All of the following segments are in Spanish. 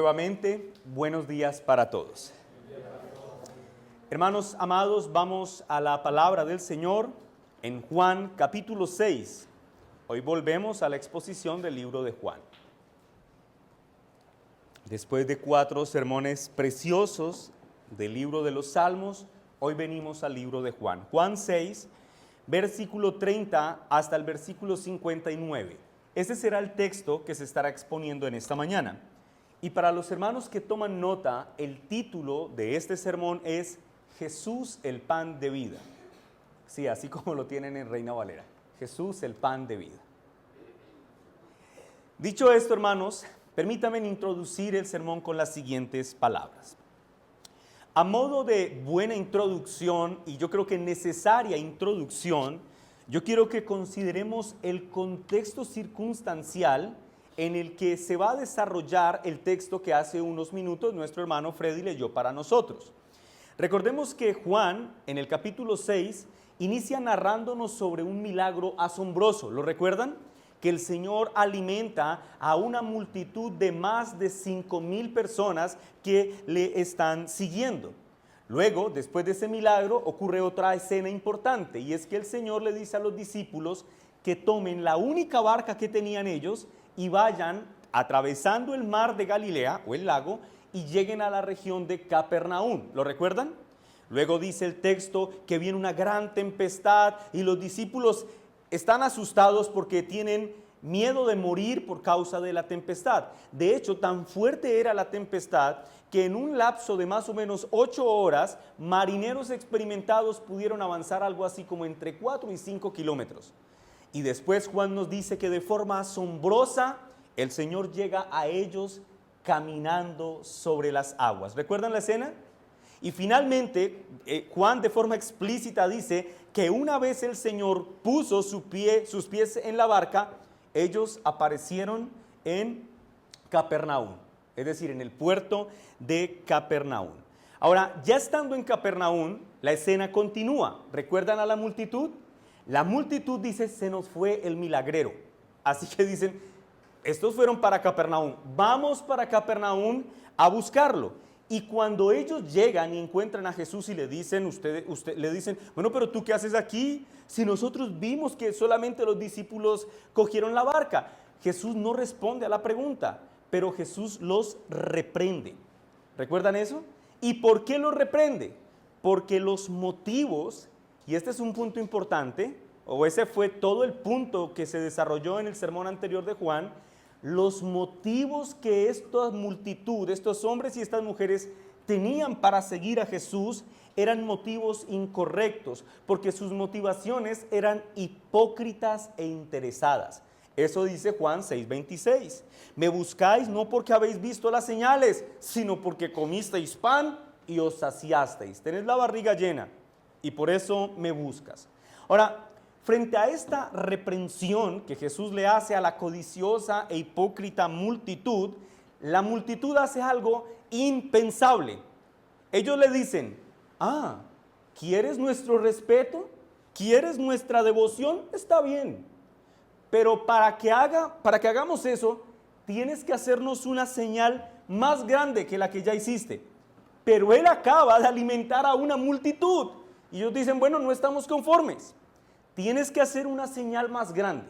Nuevamente, buenos días para todos. Hermanos amados, vamos a la palabra del Señor en Juan capítulo 6. Hoy volvemos a la exposición del libro de Juan. Después de 4 sermones preciosos del libro de los Salmos, hoy venimos al libro de Juan. Juan 6, versículo 30 hasta el versículo 59. Ese será el texto que se estará exponiendo en esta mañana. Y para los hermanos que toman nota, el título de este sermón es Jesús el pan de vida. Sí, así como lo tienen en Reina Valera. Jesús el pan de vida. Dicho esto, hermanos, permítanme introducir el sermón con las siguientes palabras. A modo de buena introducción, y yo creo que necesaria introducción, yo quiero que consideremos el contexto circunstancial en el que se va a desarrollar el texto que hace unos minutos nuestro hermano Freddy leyó para nosotros. Recordemos que Juan, en el capítulo 6, inicia narrándonos sobre un milagro asombroso. ¿Lo recuerdan? Que el Señor alimenta a una multitud de más de 5,000 personas que le están siguiendo. Luego, después de ese milagro, ocurre otra escena importante, y es que el Señor le dice a los discípulos que tomen la única barca que tenían ellos y vayan atravesando el mar de Galilea o el lago y lleguen a la región de Capernaum. ¿Lo recuerdan? Luego dice el texto que viene una gran tempestad y los discípulos están asustados porque tienen miedo de morir por causa de la tempestad. De hecho, tan fuerte era la tempestad que en un lapso de más o menos 8 horas, marineros experimentados pudieron avanzar algo así como entre 4 y 5 kilómetros. Y después Juan nos dice que de forma asombrosa el Señor llega a ellos caminando sobre las aguas. ¿Recuerdan la escena? Y finalmente Juan de forma explícita dice que una vez el Señor puso sus pies en la barca, ellos aparecieron en Capernaum, es decir, en el puerto de Capernaum. Ahora, ya estando en Capernaum, la escena continúa. ¿Recuerdan a la multitud? La multitud dice, se nos fue el milagrero. Así que dicen, estos fueron para Capernaum, vamos para Capernaum a buscarlo. Y cuando ellos llegan y encuentran a Jesús y le dicen, le dicen, bueno, pero ¿tú qué haces aquí? Si nosotros vimos que solamente los discípulos cogieron la barca. Jesús no responde a la pregunta, pero Jesús los reprende. ¿Recuerdan eso? ¿Y por qué los reprende? Porque los motivos, y este es un punto importante, o ese fue todo el punto que se desarrolló en el sermón anterior de Juan, los motivos que esta multitud, estos hombres y estas mujeres tenían para seguir a Jesús eran motivos incorrectos, porque sus motivaciones eran hipócritas e interesadas. Eso dice Juan 6:26. Me buscáis no porque habéis visto las señales, sino porque comisteis pan y os saciasteis. Tenés la barriga llena y por eso me buscas. Ahora, frente a esta reprensión que Jesús le hace a la codiciosa e hipócrita multitud, la multitud hace algo impensable. Ellos le dicen, ¿quieres nuestro respeto? ¿Quieres nuestra devoción? Está bien, pero para que hagamos eso, tienes que hacernos una señal más grande que la que ya hiciste. Pero él acaba de alimentar a una multitud. Y ellos dicen, bueno, no estamos conformes. Tienes que hacer una señal más grande.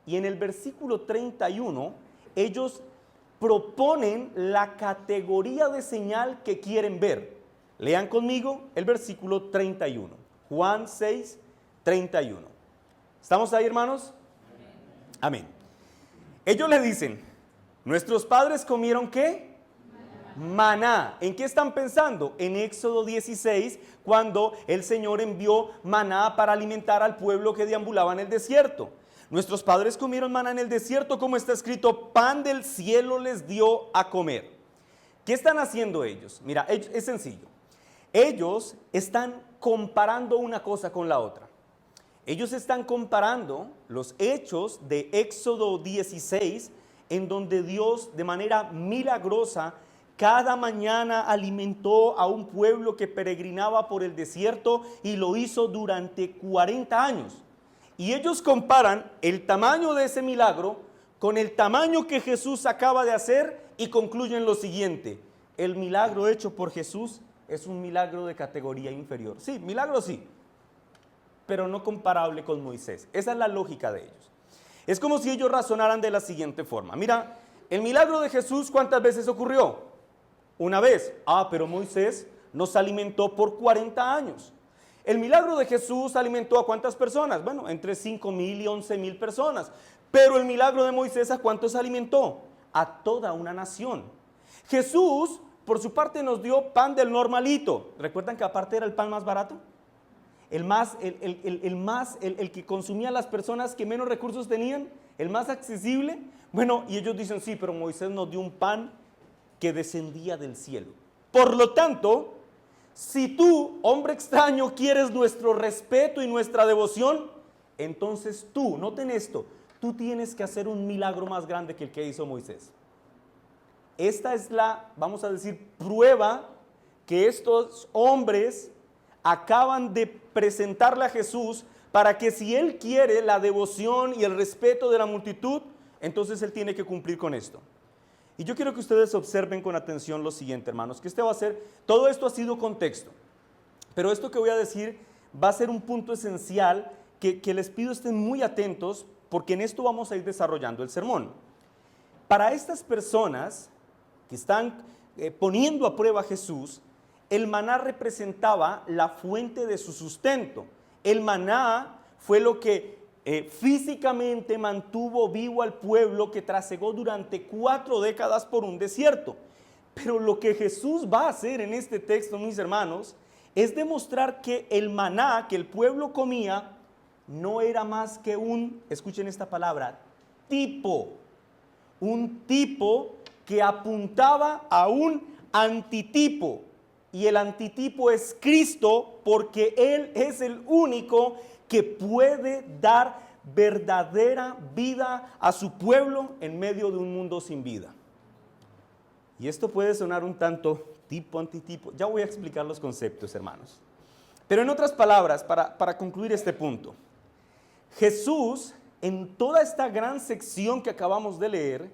Y en el versículo 31, ellos proponen la categoría de señal que quieren ver. Lean conmigo el versículo 31. Juan 6, 31. ¿Estamos ahí, hermanos? Amén. Ellos le dicen, nuestros padres comieron ¿qué? Maná. ¿En qué están pensando? En Éxodo 16, cuando el Señor envió maná para alimentar al pueblo que deambulaba en el desierto. Nuestros padres comieron maná en el desierto, como está escrito, pan del cielo les dio a comer. ¿Qué están haciendo ellos? Mira, es sencillo. Ellos están comparando una cosa con la otra. Ellos están comparando los hechos de Éxodo 16, en donde Dios de manera milagrosa cada mañana alimentó a un pueblo que peregrinaba por el desierto y lo hizo durante 40 años. Y ellos comparan el tamaño de ese milagro con el tamaño que Jesús acaba de hacer y concluyen lo siguiente: el milagro hecho por Jesús es un milagro de categoría inferior. Sí, milagro sí, pero no comparable con Moisés. Esa es la lógica de ellos. Es como si ellos razonaran de la siguiente forma: mira, el milagro de Jesús, ¿cuántas veces ocurrió? Una vez. Pero Moisés nos alimentó por 40 años. El milagro de Jesús alimentó ¿a cuántas personas? Bueno, entre 5,000 y 11,000 personas. Pero el milagro de Moisés, ¿a cuántos alimentó? A toda una nación. Jesús, por su parte, nos dio pan del normalito. ¿Recuerdan que aparte era el pan más barato? El que consumía las personas que menos recursos tenían, el más accesible. Bueno, y ellos dicen, sí, pero Moisés nos dio un pan que descendía del cielo. Por lo tanto, si tú, hombre extraño, quieres nuestro respeto y nuestra devoción, entonces tú, noten esto, tú tienes que hacer un milagro más grande que el que hizo Moisés. Esta es la, vamos a decir, prueba que estos hombres acaban de presentarle a Jesús para que si él quiere la devoción y el respeto de la multitud, entonces él tiene que cumplir con esto. Y yo quiero que ustedes observen con atención lo siguiente, hermanos, que todo esto ha sido contexto, pero esto que voy a decir va a ser un punto esencial que les pido estén muy atentos, porque en esto vamos a ir desarrollando el sermón. Para estas personas que están poniendo a prueba a Jesús, el maná representaba la fuente de su sustento. El maná fue lo que físicamente mantuvo vivo al pueblo que trasegó durante 4 décadas por un desierto. Pero lo que Jesús va a hacer en este texto, mis hermanos, es demostrar que el maná que el pueblo comía no era más que escuchen esta palabra, un tipo que apuntaba a un antitipo. Y el antitipo es Cristo, porque Él es el único que puede dar verdadera vida a su pueblo en medio de un mundo sin vida. Y esto puede sonar un tanto tipo, antitipo. Ya voy a explicar los conceptos, hermanos. Pero en otras palabras, para concluir este punto, Jesús, en toda esta gran sección que acabamos de leer,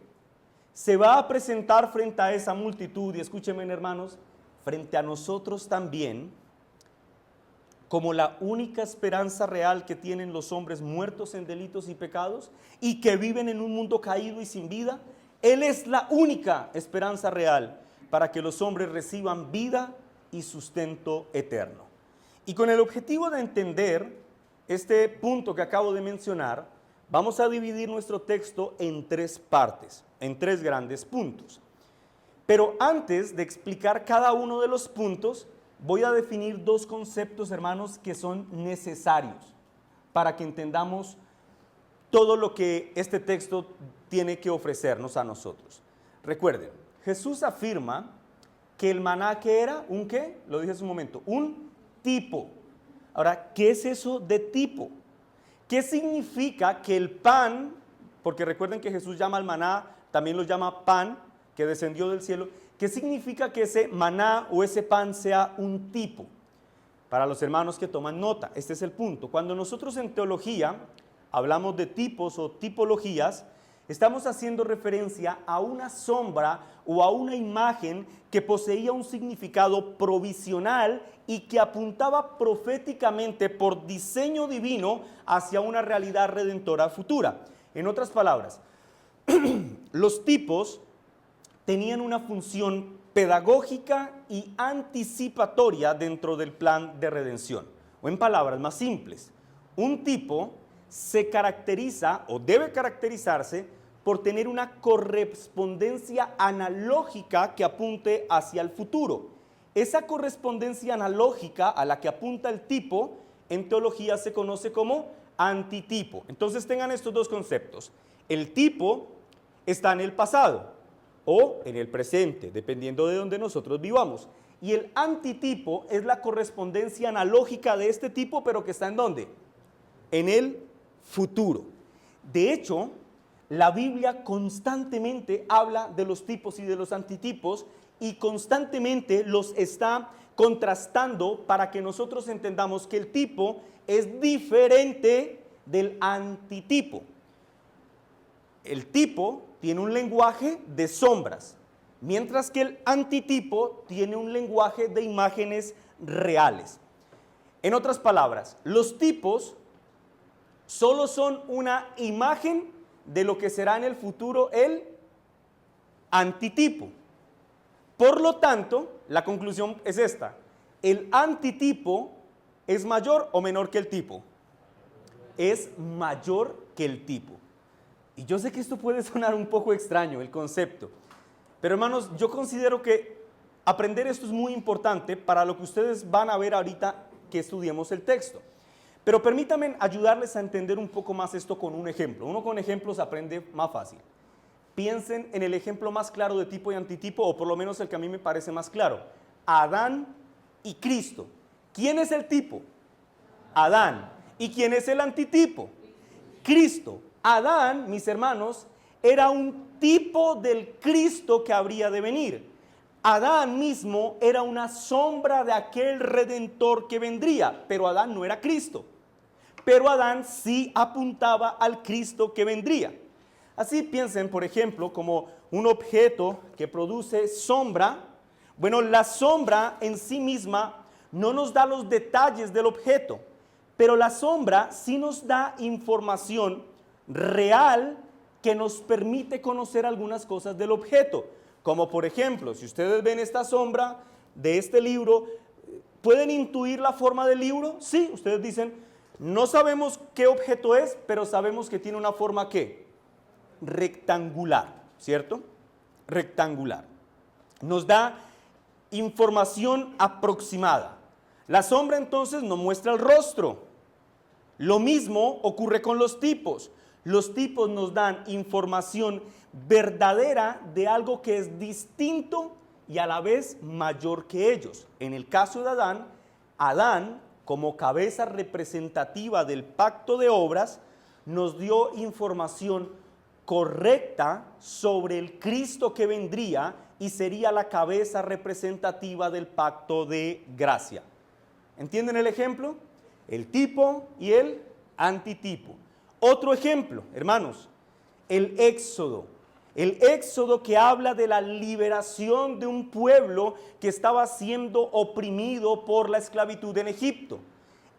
se va a presentar frente a esa multitud, y escúchenme, hermanos, frente a nosotros también, como la única esperanza real que tienen los hombres muertos en delitos y pecados y que viven en un mundo caído y sin vida. Él es la única esperanza real para que los hombres reciban vida y sustento eterno. Y con el objetivo de entender este punto que acabo de mencionar, vamos a dividir nuestro texto en 3 partes, en 3 grandes puntos. Pero antes de explicar cada uno de los puntos, voy a definir 2 conceptos, hermanos, que son necesarios para que entendamos todo lo que este texto tiene que ofrecernos a nosotros. Recuerden, Jesús afirma que el maná, ¿qué era? ¿Un qué? Lo dije hace un momento, un tipo. Ahora, ¿qué es eso de tipo? ¿Qué significa que el pan, porque recuerden que Jesús llama al maná, también lo llama pan, que descendió del cielo? ¿Qué significa que ese maná o ese pan sea un tipo? Para los hermanos que toman nota, este es el punto. Cuando nosotros en teología hablamos de tipos o tipologías, estamos haciendo referencia a una sombra o a una imagen que poseía un significado provisional y que apuntaba proféticamente por diseño divino hacia una realidad redentora futura. En otras palabras, los tipos tenían una función pedagógica y anticipatoria dentro del plan de redención. O en palabras más simples, un tipo se caracteriza o debe caracterizarse por tener una correspondencia analógica que apunte hacia el futuro. Esa correspondencia analógica a la que apunta el tipo, en teología se conoce como antitipo. Entonces tengan estos 2 conceptos. El tipo está en el pasado o en el presente, dependiendo de donde nosotros vivamos. Y el antitipo es la correspondencia analógica de este tipo, pero que está ¿en dónde? En el futuro. De hecho, la Biblia constantemente habla de los tipos y de los antitipos y constantemente los está contrastando para que nosotros entendamos que el tipo es diferente del antitipo. El tipo tiene un lenguaje de sombras, mientras que el antitipo tiene un lenguaje de imágenes reales. En otras palabras, los tipos solo son una imagen de lo que será en el futuro el antitipo. Por lo tanto, la conclusión es esta: el antitipo es mayor o menor que el tipo. Es mayor que el tipo. Y yo sé que esto puede sonar un poco extraño, el concepto, pero hermanos, yo considero que aprender esto es muy importante para lo que ustedes van a ver ahorita que estudiemos el texto. Pero permítanme ayudarles a entender un poco más esto con un ejemplo. Uno con ejemplos aprende más fácil. Piensen en el ejemplo más claro de tipo y antitipo, o por lo menos el que a mí me parece más claro: Adán y Cristo. ¿Quién es el tipo? Adán. ¿Y quién es el antitipo? Cristo. Adán, mis hermanos, era un tipo del Cristo que habría de venir. Adán mismo era una sombra de aquel Redentor que vendría, pero Adán no era Cristo. Pero Adán sí apuntaba al Cristo que vendría. Así piensen, por ejemplo, como un objeto que produce sombra. Bueno, la sombra en sí misma no nos da los detalles del objeto, pero la sombra sí nos da información real que nos permite conocer algunas cosas del objeto. Como por ejemplo, si ustedes ven esta sombra de este libro, ¿pueden intuir la forma del libro? Sí, ustedes dicen, no sabemos qué objeto es, pero sabemos que tiene una forma ¿qué? Rectangular, ¿cierto? Rectangular. Nos da información aproximada. La sombra entonces nos muestra el rostro. Lo mismo ocurre con los tipos. Los tipos nos dan información verdadera de algo que es distinto y a la vez mayor que ellos. En el caso de Adán, Adán, como cabeza representativa del pacto de obras, nos dio información correcta sobre el Cristo que vendría y sería la cabeza representativa del pacto de gracia. ¿Entienden el ejemplo? El tipo y el antitipo. Otro ejemplo, hermanos, el Éxodo. El Éxodo que habla de la liberación de un pueblo que estaba siendo oprimido por la esclavitud en Egipto.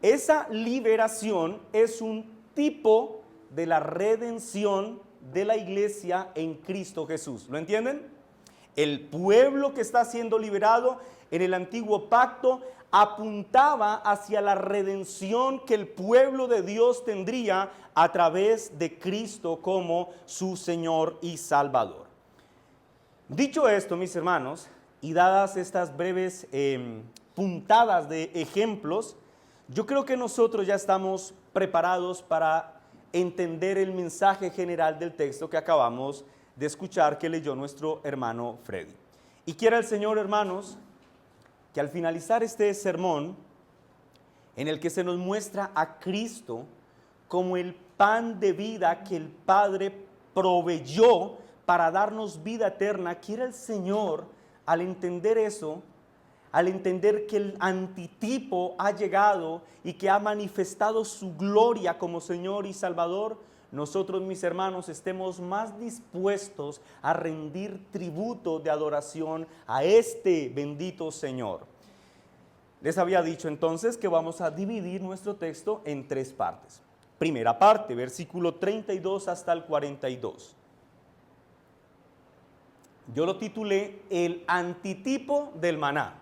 Esa liberación es un tipo de la redención de la iglesia en Cristo Jesús. ¿Lo entienden? El pueblo que está siendo liberado en el antiguo pacto apuntaba hacia la redención que el pueblo de Dios tendría a través de Cristo como su Señor y Salvador. Dicho esto, mis hermanos, y dadas estas breves puntadas de ejemplos, yo creo que nosotros ya estamos preparados para entender el mensaje general del texto que acabamos de escuchar, que leyó nuestro hermano Freddy. Y quiera el Señor, hermanos, que al finalizar este sermón, en el que se nos muestra a Cristo como el pan de vida que el Padre proveyó para darnos vida eterna, quiera el Señor, al entender eso, al entender que el antitipo ha llegado y que ha manifestado su gloria como Señor y Salvador, nosotros, mis hermanos, estemos más dispuestos a rendir tributo de adoración a este bendito Señor. Les había dicho entonces que vamos a dividir nuestro texto en tres partes. Primera parte, versículo 32 hasta el 42. Yo lo titulé el antitipo del maná.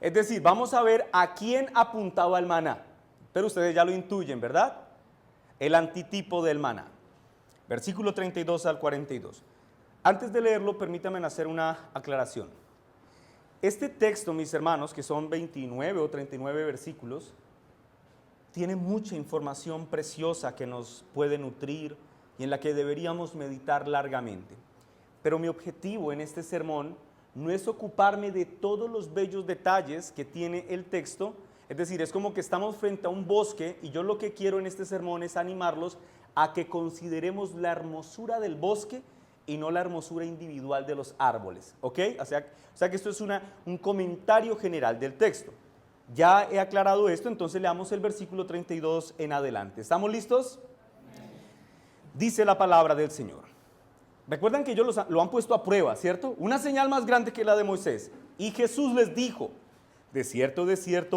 Es decir, vamos a ver a quién apuntaba el maná. Pero ustedes ya lo intuyen, ¿verdad? El antitipo del maná. Versículo 32 al 42. Antes de leerlo, permítanme hacer una aclaración. Este texto, mis hermanos, que son 29 o 39 versículos, tiene mucha información preciosa que nos puede nutrir y en la que deberíamos meditar largamente. Pero mi objetivo en este sermón no es ocuparme de todos los bellos detalles que tiene el texto. Es decir, es como que estamos frente a un bosque y yo lo que quiero en este sermón es animarlos a que consideremos la hermosura del bosque y no la hermosura individual de los árboles, ¿ok? O sea que esto es un comentario general del texto. Ya he aclarado esto, entonces leamos el versículo 32 en adelante. ¿Estamos listos? Dice la palabra del Señor. Recuerdan que ellos lo han puesto a prueba, ¿cierto? Una señal más grande que la de Moisés. Y Jesús les dijo, de cierto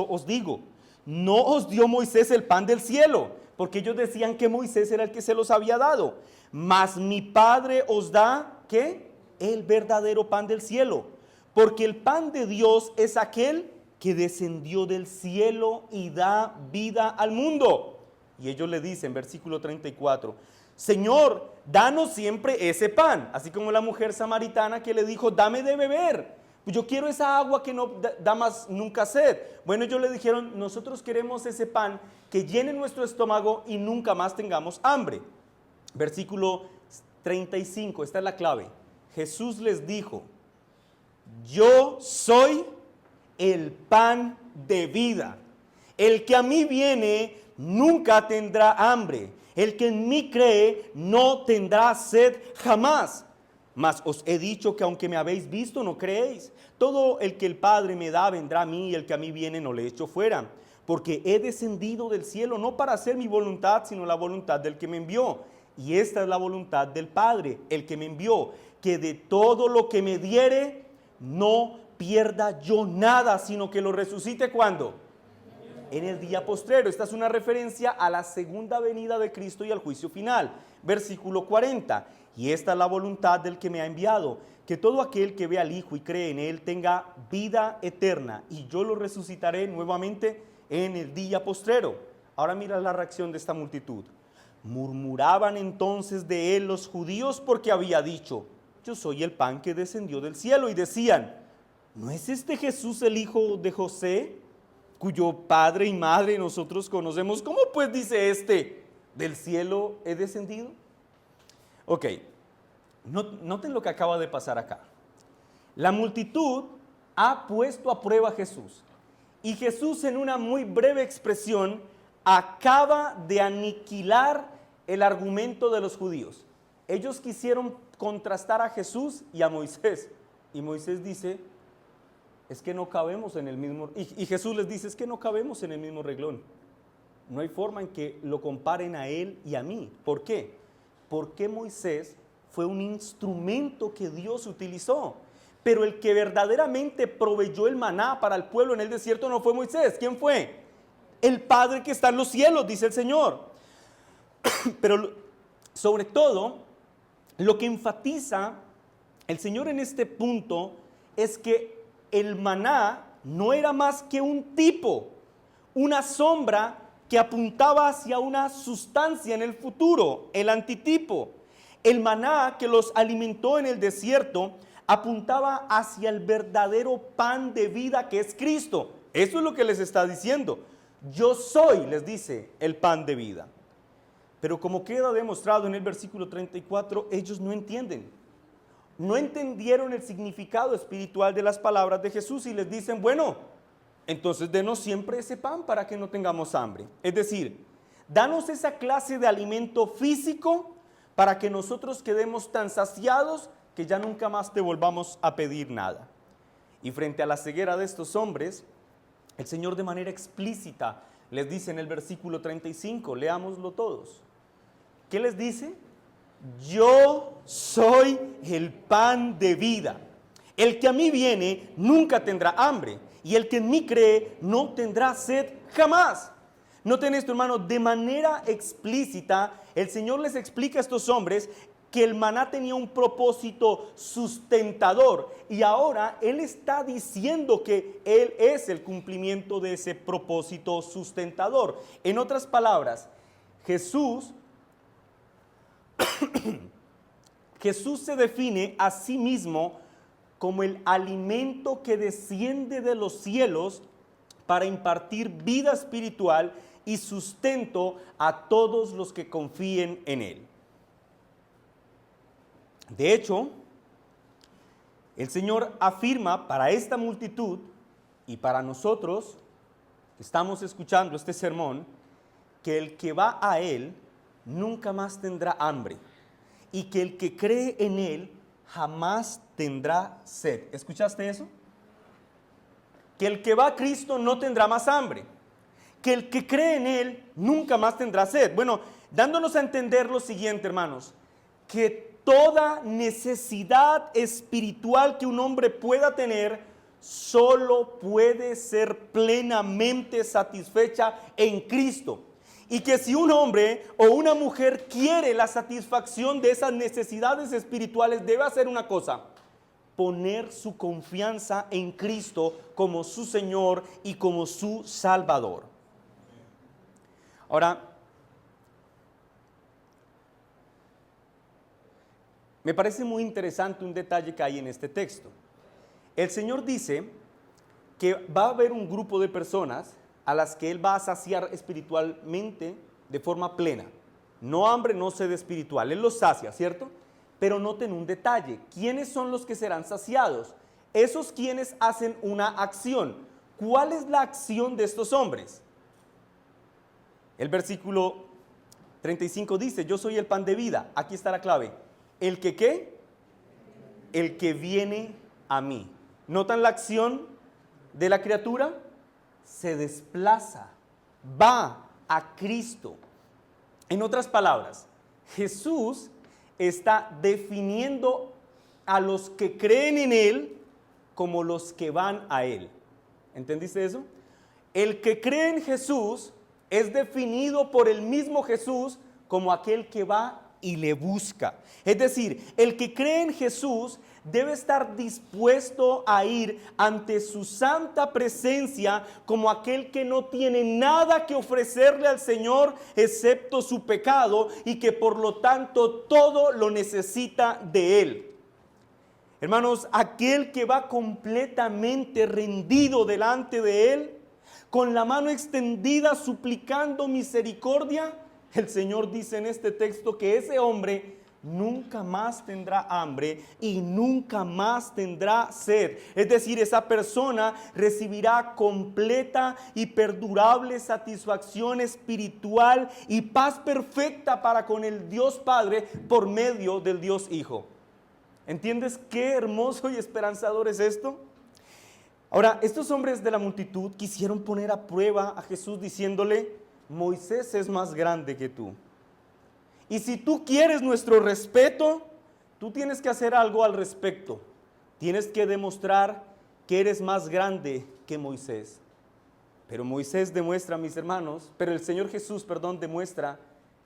os digo, no os dio Moisés el pan del cielo, porque ellos decían que Moisés era el que se los había dado. Mas mi Padre os da, ¿qué? El verdadero pan del cielo. Porque el pan de Dios es aquel que descendió del cielo y da vida al mundo. Y ellos le dicen, versículo 34, Señor, danos siempre ese pan. Así como la mujer samaritana que le dijo, dame de beber. Yo quiero esa agua que no da más nunca sed. Bueno, ellos le dijeron, nosotros queremos ese pan que llene nuestro estómago y nunca más tengamos hambre. Versículo 35, esta es la clave. Jesús les dijo, yo soy el pan de vida. El que a mí viene nunca tendrá hambre. El que en mí cree no tendrá sed jamás. Mas os he dicho que aunque me habéis visto, no creéis. Todo el que el Padre me da vendrá a mí, y el que a mí viene no le echo fuera. Porque he descendido del cielo no para hacer mi voluntad, sino la voluntad del que me envió. Y esta es la voluntad del Padre, el que me envió, que de todo lo que me diere, no pierda yo nada, sino que lo resucite ¿cuándo? En el día postrero. Esta es una referencia a la segunda venida de Cristo y al juicio final. Versículo 40. Y esta es la voluntad del que me ha enviado, que todo aquel que ve al Hijo y cree en Él tenga vida eterna, y yo lo resucitaré nuevamente en el día postrero. Ahora mira la reacción de esta multitud. Murmuraban entonces de Él los judíos porque había dicho, yo soy el pan que descendió del cielo, y decían, ¿no es este Jesús el hijo de José, cuyo padre y madre nosotros conocemos? ¿Cómo pues dice este, del cielo he descendido? Ok, noten lo que acaba de pasar acá. La multitud ha puesto a prueba a Jesús, y Jesús, en una muy breve expresión, acaba de aniquilar el argumento de los judíos. Ellos quisieron contrastar a Jesús y a Moisés, y Moisés dice, es que no cabemos en el mismo, y Jesús les dice, es que no cabemos en el mismo reglón. No hay forma en que lo comparen a él y a mí. ¿Por qué? Porque Moisés fue un instrumento que Dios utilizó, pero el que verdaderamente proveyó el maná para el pueblo en el desierto no fue Moisés. ¿Quién fue? El Padre que está en los cielos, dice el Señor. Pero sobre todo, lo que enfatiza el Señor en este punto es que el maná no era más que un tipo, una sombra que apuntaba hacia una sustancia en el futuro, el antitipo. El maná que los alimentó en el desierto apuntaba hacia el verdadero pan de vida que es Cristo. Eso es lo que les está diciendo. Yo soy, les dice, el pan de vida. Pero como queda demostrado en el versículo 34, ellos no entienden. No entendieron el significado espiritual de las palabras de Jesús y les dicen, bueno, entonces denos siempre ese pan para que no tengamos hambre. Es decir, danos esa clase de alimento físico para que nosotros quedemos tan saciados que ya nunca más te volvamos a pedir nada. Y frente a la ceguera de estos hombres, el Señor de manera explícita les dice en el versículo 35, leámoslo todos. ¿Qué les dice? Yo soy el pan de vida. El que a mí viene nunca tendrá hambre, y el que en mí cree no tendrá sed jamás. Noten esto, hermano, de manera explícita, el Señor les explica a estos hombres que el maná tenía un propósito sustentador, y ahora Él está diciendo que Él es el cumplimiento de ese propósito sustentador. En otras palabras, Jesús se define a sí mismo como el alimento que desciende de los cielos para impartir vida espiritual y sustento a todos los que confíen en Él. De hecho, el Señor afirma para esta multitud y para nosotros que estamos escuchando este sermón, que el que va a Él nunca más tendrá hambre, y que el que cree en Él jamás tendrá sed. ¿Escuchaste eso? Que el que va a Cristo no tendrá más hambre, que el que cree en Él nunca más tendrá sed. Bueno, dándonos a entender lo siguiente, hermanos, que toda necesidad espiritual que un hombre pueda tener solo puede ser plenamente satisfecha en Cristo. Y que si un hombre o una mujer quiere la satisfacción de esas necesidades espirituales, debe hacer una cosa: poner su confianza en Cristo como su Señor y como su Salvador. Ahora, me parece muy interesante un detalle que hay en este texto. El Señor dice que va a haber un grupo de personas a las que Él va a saciar espiritualmente de forma plena. No hambre, no sed espiritual. Él los sacia, ¿cierto? Pero noten un detalle. ¿Quiénes son los que serán saciados? Esos quienes hacen una acción. ¿Cuál es la acción de estos hombres? El versículo 35 dice: yo soy el pan de vida. Aquí está la clave. ¿El que qué? El que viene a mí. ¿Notan la acción de la criatura? Se desplaza, va a Cristo. En otras palabras, Jesús está definiendo a los que creen en Él como los que van a Él. ¿Entendiste eso? El que cree en Jesús es definido por el mismo Jesús como aquel que va y le busca. Es decir, el que cree en Jesús debe estar dispuesto a ir ante su santa presencia como aquel que no tiene nada que ofrecerle al Señor excepto su pecado, y que por lo tanto todo lo necesita de Él. Hermanos, aquel que va completamente rendido delante de Él, con la mano extendida suplicando misericordia, el Señor dice en este texto que ese hombre nunca más tendrá hambre y nunca más tendrá sed. Es decir, esa persona recibirá completa y perdurable satisfacción espiritual y paz perfecta para con el Dios Padre por medio del Dios Hijo. ¿Entiendes qué hermoso y esperanzador es esto? Ahora, estos hombres de la multitud quisieron poner a prueba a Jesús diciéndole: Moisés es más grande que tú. Y si tú quieres nuestro respeto, tú tienes que hacer algo al respecto. Tienes que demostrar que eres más grande que Moisés. Pero Moisés demuestra, mis hermanos, pero el Señor Jesús, demuestra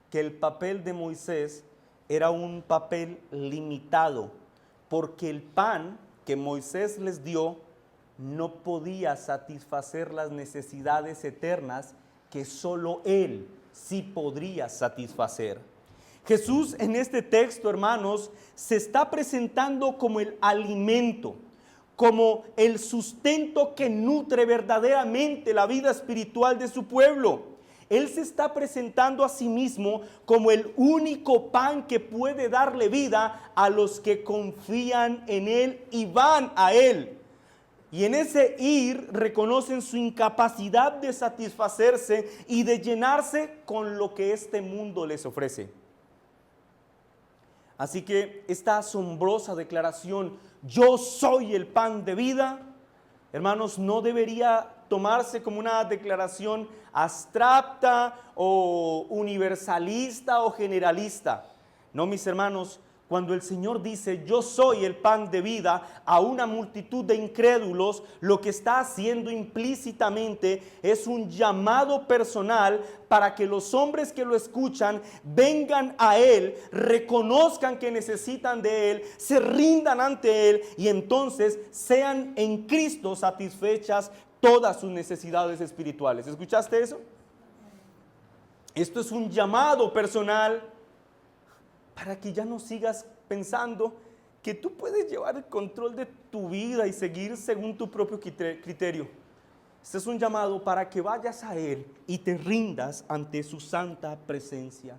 que el papel de Moisés era un papel limitado, porque el pan que Moisés les dio no podía satisfacer las necesidades eternas que solo Él sí podría satisfacer. Jesús en este texto, hermanos, se está presentando como el alimento, como el sustento que nutre verdaderamente la vida espiritual de su pueblo. Él se está presentando a sí mismo como el único pan que puede darle vida a los que confían en Él y van a Él. Y en ese ir reconocen su incapacidad de satisfacerse y de llenarse con lo que este mundo les ofrece. Así que esta asombrosa declaración, yo soy el pan de vida, hermanos, no debería tomarse como una declaración abstracta o universalista o generalista. No, mis hermanos, cuando el Señor dice yo soy el pan de vida a una multitud de incrédulos, lo que está haciendo implícitamente es un llamado personal para que los hombres que lo escuchan vengan a Él, reconozcan que necesitan de Él, se rindan ante Él y entonces sean en Cristo satisfechas todas sus necesidades espirituales. ¿Escuchaste eso? Esto es un llamado personal para que ya no sigas pensando que tú puedes llevar el control de tu vida y seguir según tu propio criterio. Este es un llamado para que vayas a Él y te rindas ante su santa presencia.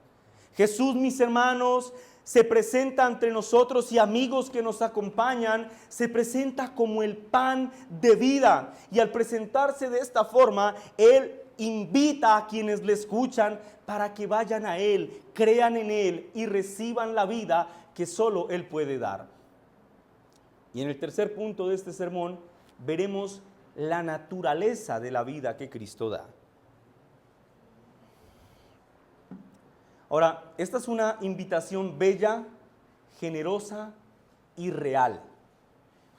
Jesús, mis hermanos, se presenta entre nosotros y amigos que nos acompañan, se presenta como el pan de vida. Y al presentarse de esta forma, Él invita a quienes le escuchan para que vayan a Él, crean en Él y reciban la vida que solo Él puede dar. Y en el tercer punto de este sermón veremos la naturaleza de la vida que Cristo da. Ahora, esta es una invitación bella, generosa y real.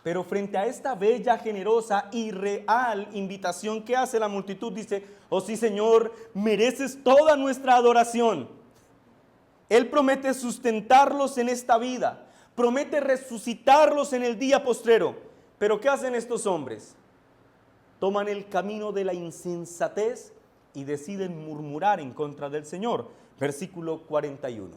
Pero frente a esta bella, generosa y real invitación que hace la multitud, dice: oh sí, Señor, mereces toda nuestra adoración. Él promete sustentarlos en esta vida, promete resucitarlos en el día postrero. Pero ¿qué hacen estos hombres? Toman el camino de la insensatez y deciden murmurar en contra del Señor. Versículo 41.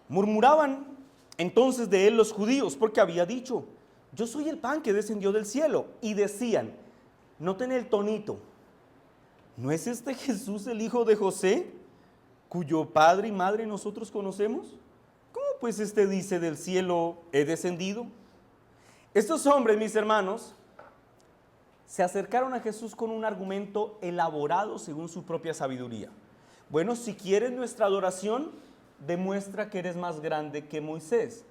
Murmuraban entonces de él los judíos, porque había dicho: yo soy el pan que descendió del cielo. Y decían, noten el tonito, ¿no es este Jesús el hijo de José, cuyo padre y madre nosotros conocemos? ¿Cómo pues este dice: del cielo he descendido? Estos hombres, mis hermanos, se acercaron a Jesús con un argumento elaborado según su propia sabiduría. Bueno, si quieres nuestra adoración, demuestra que eres más grande que Moisés.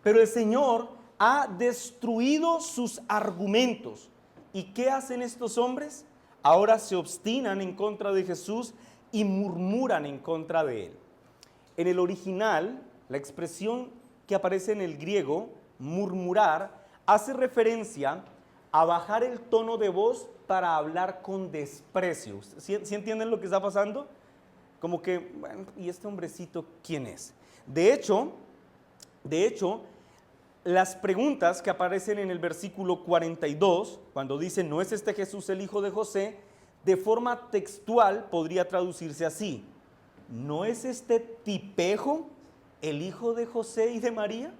Pero el Señor ha destruido sus argumentos. ¿Y qué hacen estos hombres? Ahora se obstinan en contra de Jesús y murmuran en contra de él. En el original, la expresión que aparece en el griego, murmurar, hace referencia a bajar el tono de voz para hablar con desprecio. ¿Sí entienden lo que está pasando? Como que, bueno, ¿y este hombrecito quién es? De hecho, las preguntas que aparecen en el versículo 42, cuando dice: ¿no es este Jesús el hijo de José?, de forma textual podría traducirse así: ¿no es este tipejo el hijo de José y de María?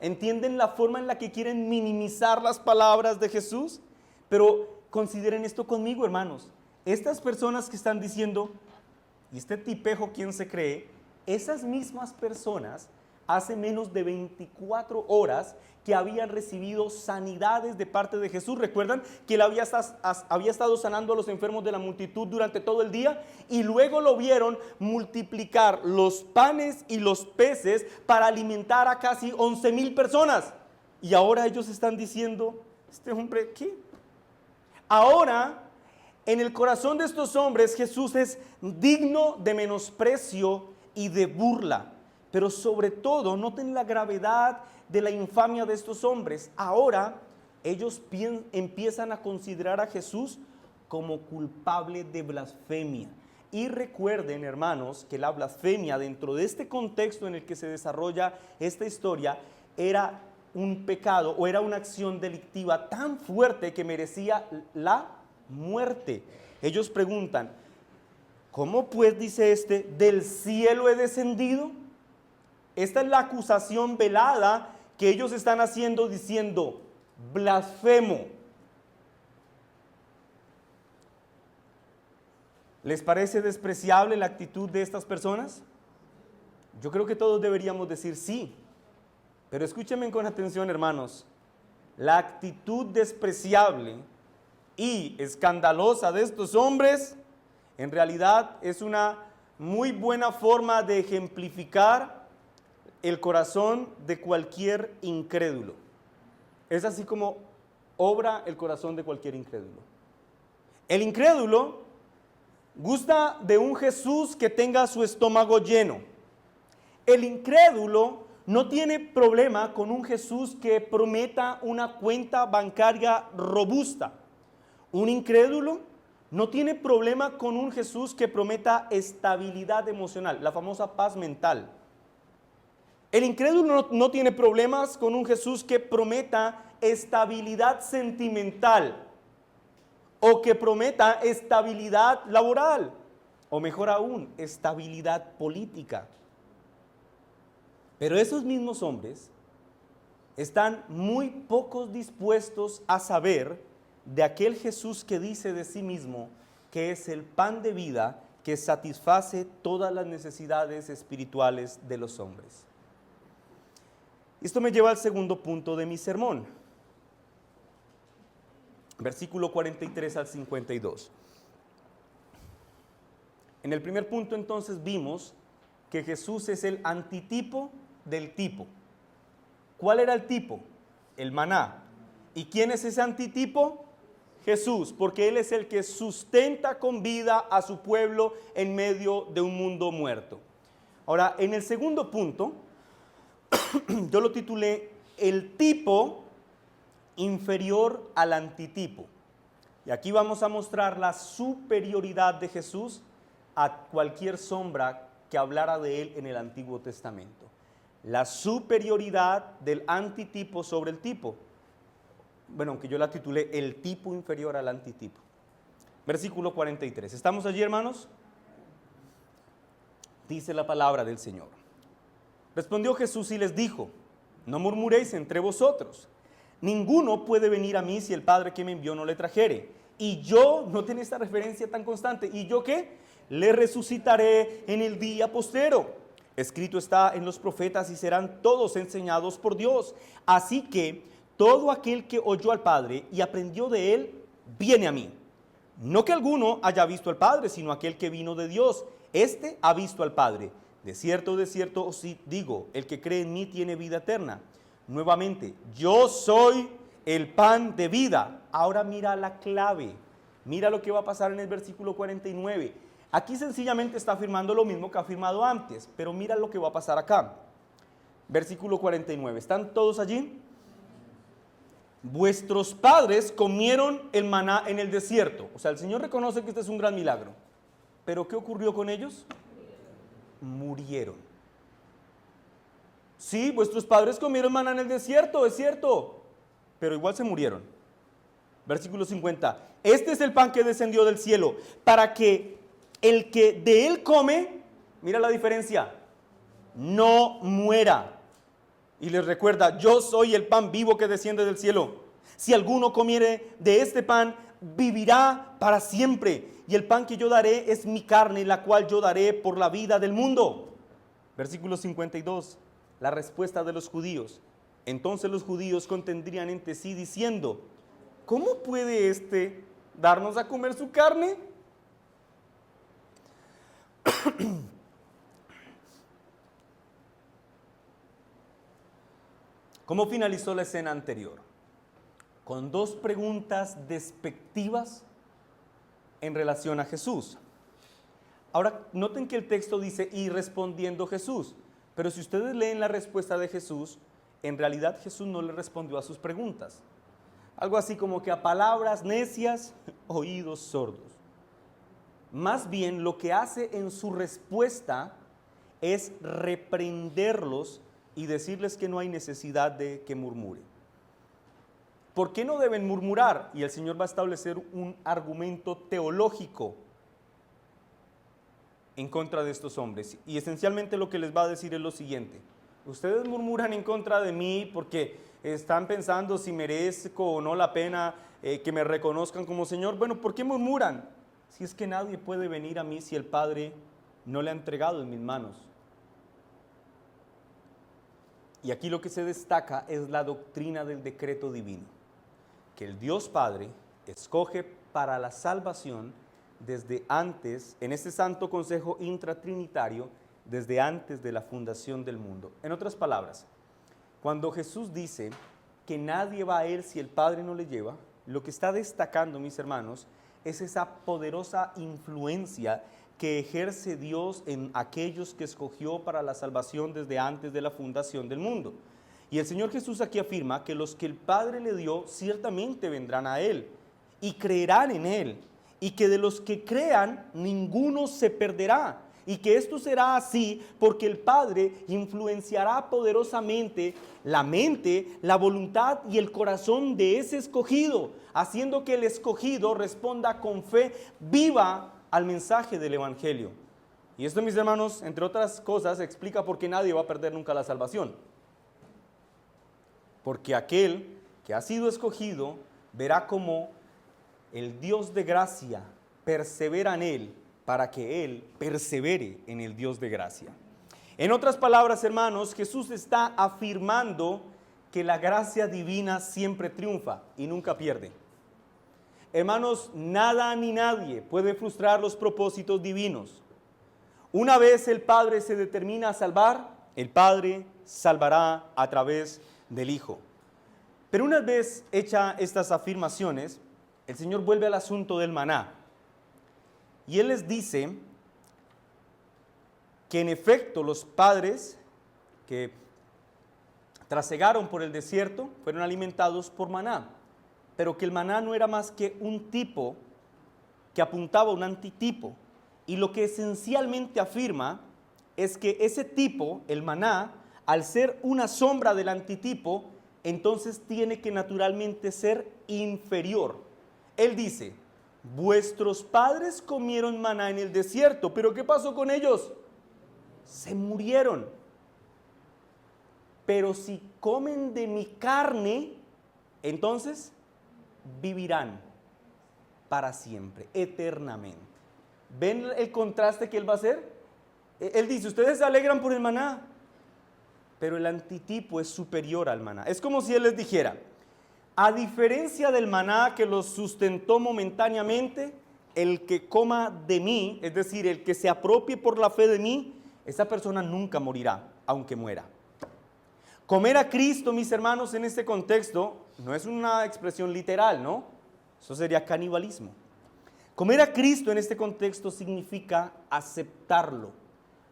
¿Entienden la forma en la que quieren minimizar las palabras de Jesús? Pero consideren esto conmigo, hermanos. Estas personas que están diciendo: ¿y este tipejo quién se cree? Esas mismas personas hace menos de 24 horas que habían recibido sanidades de parte de Jesús. ¿Recuerdan que él había estado sanando a los enfermos de la multitud durante todo el día? Y luego lo vieron multiplicar los panes y los peces para alimentar a casi 11,000 personas. Y ahora ellos están diciendo: ¿este hombre qué? Ahora, en el corazón de estos hombres, Jesús es digno de menosprecio y de burla. Pero sobre todo, noten la gravedad de la infamia de estos hombres. Ahora, ellos empiezan a considerar a Jesús como culpable de blasfemia. Y recuerden, hermanos, que la blasfemia dentro de este contexto en el que se desarrolla esta historia era un pecado o era una acción delictiva tan fuerte que merecía la muerte. Ellos preguntan: ¿cómo pues dice este: del cielo he descendido? Esta es la acusación velada que ellos están haciendo, diciendo: blasfemo. ¿Les parece despreciable la actitud de estas personas? Yo creo que todos deberíamos decir sí. Pero escúchenme con atención, hermanos. La actitud despreciable y escandalosa de estos hombres en realidad es una muy buena forma de ejemplificar el corazón de cualquier incrédulo. Es así como obra el corazón de cualquier incrédulo. El incrédulo gusta de un Jesús que tenga su estómago lleno. El incrédulo no tiene problema con un Jesús que prometa una cuenta bancaria robusta. Un incrédulo no tiene problema con un Jesús que prometa estabilidad emocional, la famosa paz mental. El incrédulo no tiene problemas con un Jesús que prometa estabilidad sentimental o que prometa estabilidad laboral o mejor aún, estabilidad política. Pero esos mismos hombres están muy pocos dispuestos a saber de aquel Jesús que dice de sí mismo que es el pan de vida que satisface todas las necesidades espirituales de los hombres. Esto me lleva al segundo punto de mi sermón. Versículo 43 al 52. En el primer punto entonces vimos que Jesús es el antitipo del tipo. ¿Cuál era el tipo? El maná. ¿Y quién es ese antitipo? Jesús, porque Él es el que sustenta con vida a su pueblo en medio de un mundo muerto. Ahora, en el segundo punto, yo lo titulé el tipo inferior al antitipo. Y aquí vamos a mostrar la superioridad de Jesús a cualquier sombra que hablara de él en el Antiguo Testamento. La superioridad del antitipo sobre el tipo. Bueno, aunque yo la titulé el tipo inferior al antitipo. Versículo 43. ¿Estamos allí, hermanos? Dice la palabra del Señor. Respondió Jesús y les dijo: no murmuréis entre vosotros. Ninguno puede venir a mí si el Padre que me envió no le trajere. Y yo, noten esta referencia tan constante, ¿y yo qué? Le resucitaré en el día postero. Escrito está en los profetas y serán todos enseñados por Dios. Así que todo aquel que oyó al Padre y aprendió de él, viene a mí. No que alguno haya visto al Padre, sino aquel que vino de Dios. Este ha visto al Padre. De cierto os digo, el que cree en mí tiene vida eterna. Nuevamente, yo soy el pan de vida. Ahora mira la clave. Mira lo que va a pasar en el versículo 49. Aquí sencillamente está afirmando lo mismo que ha afirmado antes, pero mira lo que va a pasar acá. Versículo 49. ¿Están todos allí? Vuestros padres comieron el maná en el desierto. O sea, el Señor reconoce que este es un gran milagro. ¿Pero qué ocurrió con ellos? Murieron. Sí, vuestros padres comieron maná en el desierto, es cierto, pero igual se murieron. Versículo 50. Este es el pan que descendió del cielo, para que el que de él come, mira la diferencia, no muera. Y les recuerda: yo soy el pan vivo que desciende del cielo. Si alguno comiere de este pan, vivirá para siempre. Y el pan que yo daré es mi carne, la cual yo daré por la vida del mundo. Versículo 52. La respuesta de los judíos. Entonces los judíos contendrían entre sí diciendo: ¿cómo puede éste darnos a comer su carne? ¿Cómo finalizó la escena anterior? Con dos preguntas despectivas en relación a Jesús. Ahora, noten que el texto dice: y respondiendo Jesús. Pero si ustedes leen la respuesta de Jesús, en realidad Jesús no le respondió a sus preguntas. Algo así como que a palabras necias, oídos sordos. Más bien lo que hace en su respuesta es reprenderlos y decirles que no hay necesidad de que murmuren. ¿Por qué no deben murmurar? Y el Señor va a establecer un argumento teológico en contra de estos hombres. Y esencialmente lo que les va a decir es lo siguiente: ustedes murmuran en contra de mí porque están pensando si merezco o no la pena que me reconozcan como Señor. Bueno, ¿por qué murmuran? Si es que nadie puede venir a mí si el Padre no le ha entregado en mis manos. Y aquí lo que se destaca es la doctrina del decreto divino, que el Dios Padre escoge para la salvación desde antes, en este santo consejo intratrinitario, desde antes de la fundación del mundo. En otras palabras, cuando Jesús dice que nadie va a él si el Padre no le lleva, lo que está destacando, mis hermanos, es esa poderosa influencia que ejerce Dios en aquellos que escogió para la salvación desde antes de la fundación del mundo. Y el Señor Jesús aquí afirma que los que el Padre le dio ciertamente vendrán a Él y creerán en Él, y que de los que crean ninguno se perderá, y que esto será así porque el Padre influenciará poderosamente la mente, la voluntad y el corazón de ese escogido, haciendo que el escogido responda con fe viva al mensaje del Evangelio. Y esto, mis hermanos, entre otras cosas, explica por qué nadie va a perder nunca la salvación. Porque aquel que ha sido escogido verá cómo el Dios de gracia persevera en él para que él persevere en el Dios de gracia. En otras palabras, hermanos, Jesús está afirmando que la gracia divina siempre triunfa y nunca pierde. Hermanos, nada ni nadie puede frustrar los propósitos divinos. Una vez el Padre se determina a salvar, el Padre salvará a través del Hijo. Pero una vez hechas estas afirmaciones, el Señor vuelve al asunto del maná. Y Él les dice que en efecto los padres que trasegaron por el desierto fueron alimentados por maná, pero que el maná no era más que un tipo que apuntaba a un antitipo. Y lo que esencialmente afirma es que ese tipo, el maná, al ser una sombra del antitipo, entonces tiene que naturalmente ser inferior. Él dice, vuestros padres comieron maná en el desierto, pero ¿qué pasó con ellos? Se murieron. Pero si comen de mi carne, entonces vivirán para siempre, eternamente. ¿Ven el contraste que él va a hacer? Él dice, ustedes se alegran por el maná, pero el antitipo es superior al maná. Es como si él les dijera, a diferencia del maná que los sustentó momentáneamente, el que coma de mí, es decir, el que se apropie por la fe de mí, esa persona nunca morirá, aunque muera. Comer a Cristo, mis hermanos, en este contexto, no es una expresión literal, ¿no? Eso sería canibalismo. Comer a Cristo en este contexto significa aceptarlo,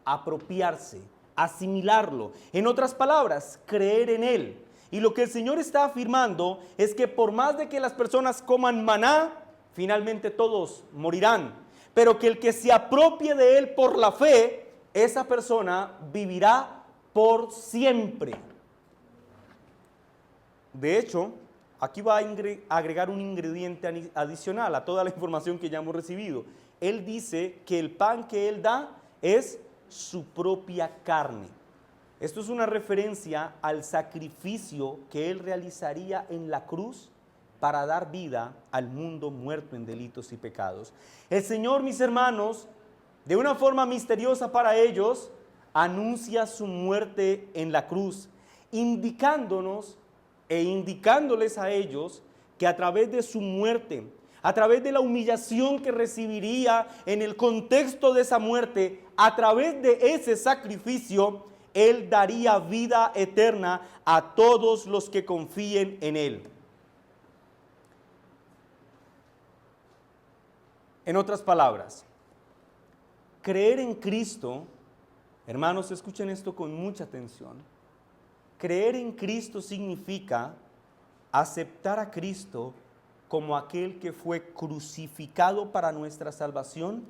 apropiarse, asimilarlo. En otras palabras, creer en Él. Y lo que el Señor está afirmando es que por más de que las personas coman maná, finalmente todos morirán. Pero que el que se apropie de Él por la fe, esa persona vivirá por siempre. De hecho, aquí va a agregar un ingrediente adicional a toda la información que ya hemos recibido. Él dice que el pan que Él da es su propia carne. Esto es una referencia al sacrificio que Él realizaría en la cruz para dar vida al mundo muerto en delitos y pecados. El Señor, mis hermanos, de una forma misteriosa para ellos, anuncia su muerte en la cruz, indicándonos e indicándoles a ellos que a través de su muerte, a través de la humillación que recibiría en el contexto de esa muerte, a través de ese sacrificio, Él daría vida eterna a todos los que confíen en Él. En otras palabras, creer en Cristo, hermanos, escuchen esto con mucha atención. Creer en Cristo significa aceptar a Cristo como aquel que fue crucificado para nuestra salvación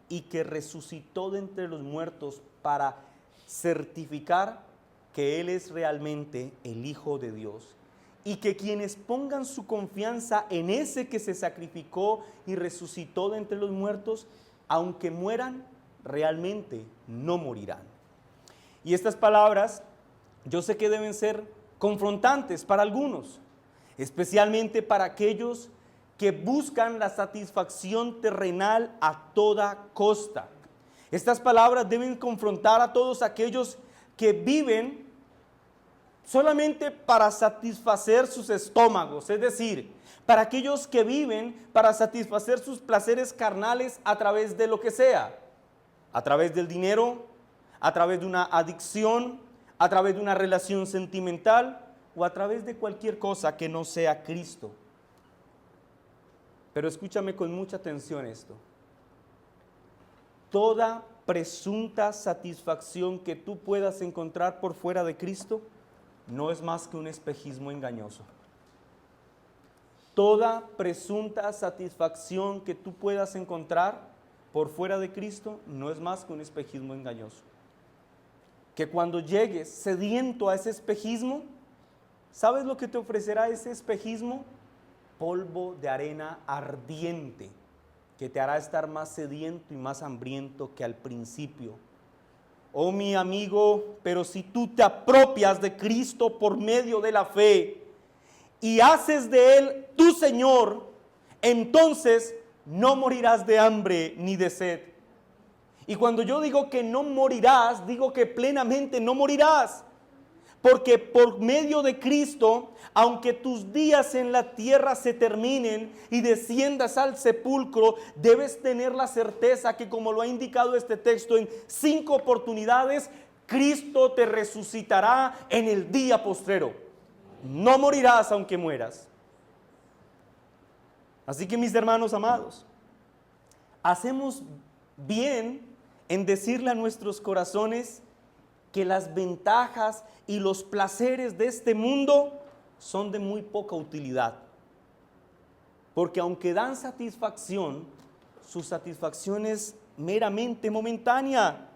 y que resucitó de entre los muertos para certificar que Él es realmente el Hijo de Dios. Y que quienes pongan su confianza en ese que se sacrificó y resucitó de entre los muertos, aunque mueran, realmente no morirán. Y estas palabras yo sé que deben ser confrontantes para algunos, especialmente para aquellos que buscan la satisfacción terrenal a toda costa. Estas palabras deben confrontar a todos aquellos que viven solamente para satisfacer sus estómagos, es decir, para aquellos que viven para satisfacer sus placeres carnales a través de lo que sea, a través del dinero, a través de una adicción, a través de una relación sentimental o a través de cualquier cosa que no sea Cristo. Pero escúchame con mucha atención esto. Toda presunta satisfacción que tú puedas encontrar por fuera de Cristo no es más que un espejismo engañoso. Toda presunta satisfacción que tú puedas encontrar por fuera de Cristo no es más que un espejismo engañoso. Que cuando llegues sediento a ese espejismo, ¿sabes lo que te ofrecerá ese espejismo? Polvo de arena ardiente, que te hará estar más sediento y más hambriento que al principio. Oh mi amigo, pero si tú te apropias de Cristo por medio de la fe y haces de Él tu Señor, entonces no morirás de hambre ni de sed. Y cuando yo digo que no morirás, digo que plenamente no morirás. Porque por medio de Cristo, aunque tus días en la tierra se terminen y desciendas al sepulcro, debes tener la certeza que, como lo ha indicado este texto en 5 oportunidades, Cristo te resucitará en el día postrero. No morirás aunque mueras. Así que, mis hermanos amados, hacemos bien en decirle a nuestros corazones que las ventajas y los placeres de este mundo son de muy poca utilidad. Porque aunque dan satisfacción, su satisfacción es meramente momentánea.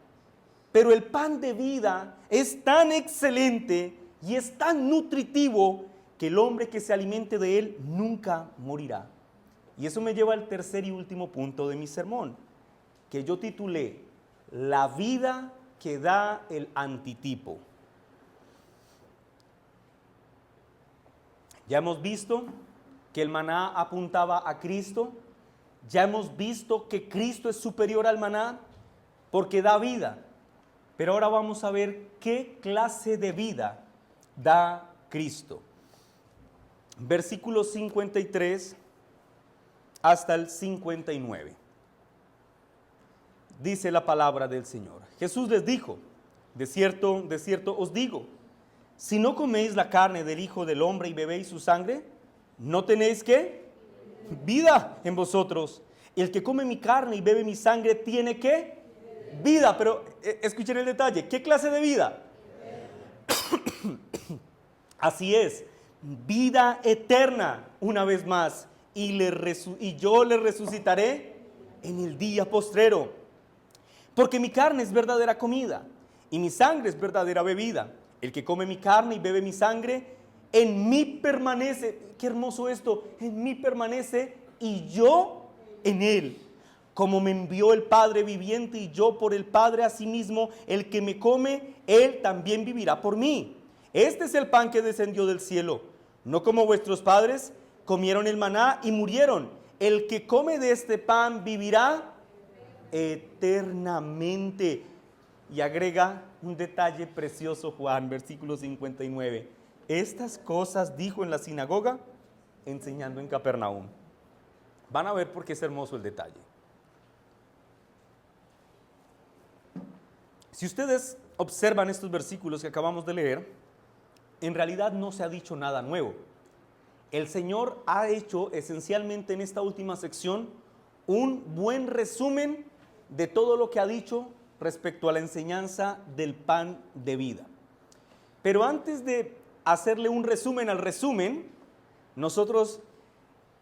Pero el pan de vida es tan excelente y es tan nutritivo que el hombre que se alimente de él nunca morirá. Y eso me lleva al tercer y último punto de mi sermón, que yo titulé La vida que da el antitipo. Ya hemos visto que el maná apuntaba a Cristo. Ya hemos visto que Cristo es superior al maná porque da vida. Pero ahora vamos a ver qué clase de vida da Cristo. Versículos 53 hasta el 59. Dice la palabra del Señor. Jesús les dijo, de cierto os digo, si no coméis la carne del Hijo del Hombre y bebéis su sangre, no tenéis ¿qué? Vida en vosotros. El que come mi carne y bebe mi sangre tiene ¿qué? Vida. Pero escuchen el detalle, ¿qué clase de vida? Así es, vida eterna, una vez más, y yo le resucitaré en el día postrero. Porque mi carne es verdadera comida y mi sangre es verdadera bebida. El que come mi carne y bebe mi sangre, en mí permanece. Qué hermoso esto, en mí permanece y yo en él. Como me envió el Padre viviente y yo por el Padre, asimismo, el que me come, él también vivirá por mí. Este es el pan que descendió del cielo, no como vuestros padres comieron el maná y murieron. El que come de este pan vivirá eternamente. Y agrega un detalle precioso Juan, versículo 59. Estas cosas dijo en la sinagoga, enseñando en Capernaum. Van a ver por qué es hermoso el detalle. Si ustedes observan estos versículos que acabamos de leer, en realidad no se ha dicho nada nuevo. El Señor ha hecho esencialmente en esta última sección un buen resumen de todo lo que ha dicho respecto a la enseñanza del pan de vida. Pero antes de hacerle un resumen al resumen, nosotros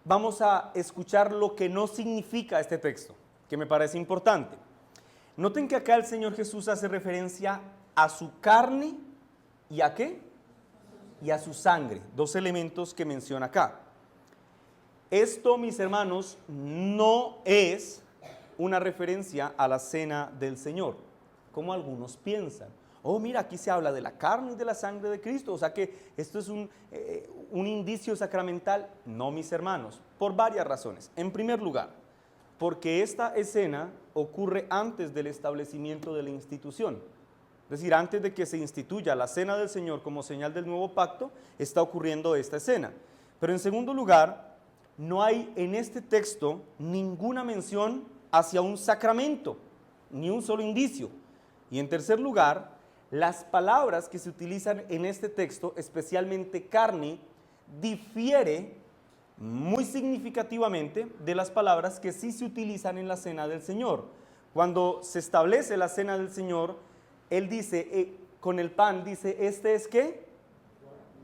vamos a escuchar lo que no significa este texto, que me parece importante. Noten que acá el Señor Jesús hace referencia a su carne y ¿a qué? Y a su sangre, dos elementos que menciona acá. Esto, mis hermanos, no es una referencia a la cena del Señor, como algunos piensan. Oh, mira, aquí se habla de la carne y de la sangre de Cristo, o sea que esto es un indicio sacramental. No, mis hermanos, por varias razones. En primer lugar, porque esta escena ocurre antes del establecimiento de la institución. Es decir, antes de que se instituya la cena del Señor como señal del nuevo pacto, está ocurriendo esta escena. Pero en segundo lugar, no hay en este texto ninguna mención hacia un sacramento, ni un solo indicio. Y en tercer lugar, las palabras que se utilizan en este texto, especialmente carne, difiere muy significativamente de las palabras que sí se utilizan en la cena del Señor. Cuando se establece la cena del Señor, Él dice, con el pan, dice, este es ¿qué?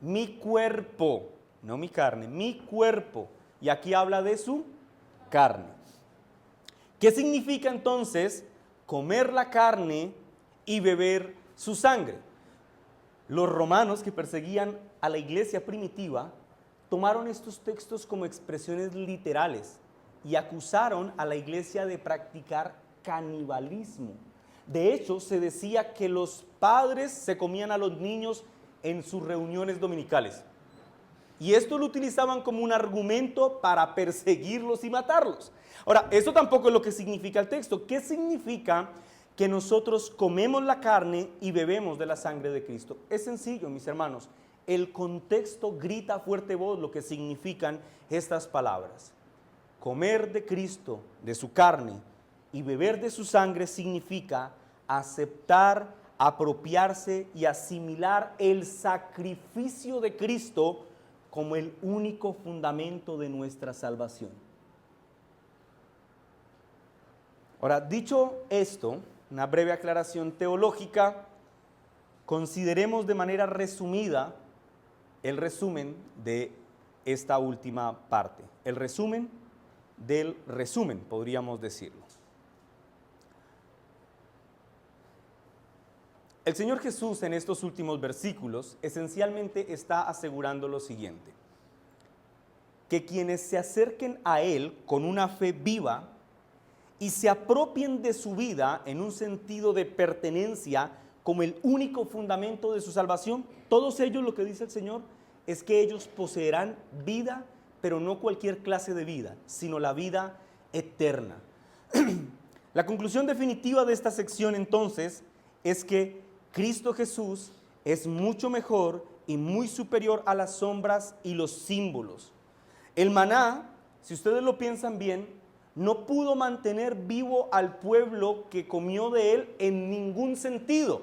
Mi cuerpo, no mi carne, mi cuerpo. Y aquí habla de su carne. ¿Qué significa entonces comer la carne y beber su sangre? Los romanos que perseguían a la iglesia primitiva tomaron estos textos como expresiones literales y acusaron a la iglesia de practicar canibalismo. De hecho, se decía que los padres se comían a los niños en sus reuniones dominicales. Y esto lo utilizaban como un argumento para perseguirlos y matarlos. Ahora, eso tampoco es lo que significa el texto. ¿Qué significa que nosotros comemos la carne y bebemos de la sangre de Cristo? Es sencillo, mis hermanos. El contexto grita a fuerte voz lo que significan estas palabras. Comer de Cristo, de su carne, y beber de su sangre significa aceptar, apropiarse y asimilar el sacrificio de Cristo como el único fundamento de nuestra salvación. Ahora, dicho esto, una breve aclaración teológica, consideremos de manera resumida el resumen de esta última parte. El resumen del resumen, podríamos decirlo. El Señor Jesús en estos últimos versículos esencialmente está asegurando lo siguiente: que quienes se acerquen a Él con una fe viva y se apropien de su vida en un sentido de pertenencia como el único fundamento de su salvación, todos ellos, lo que dice el Señor, es que ellos poseerán vida, pero no cualquier clase de vida, sino la vida eterna. La conclusión definitiva de esta sección entonces es que Cristo Jesús es mucho mejor y muy superior a las sombras y los símbolos. El maná, si ustedes lo piensan bien, no pudo mantener vivo al pueblo que comió de él en ningún sentido.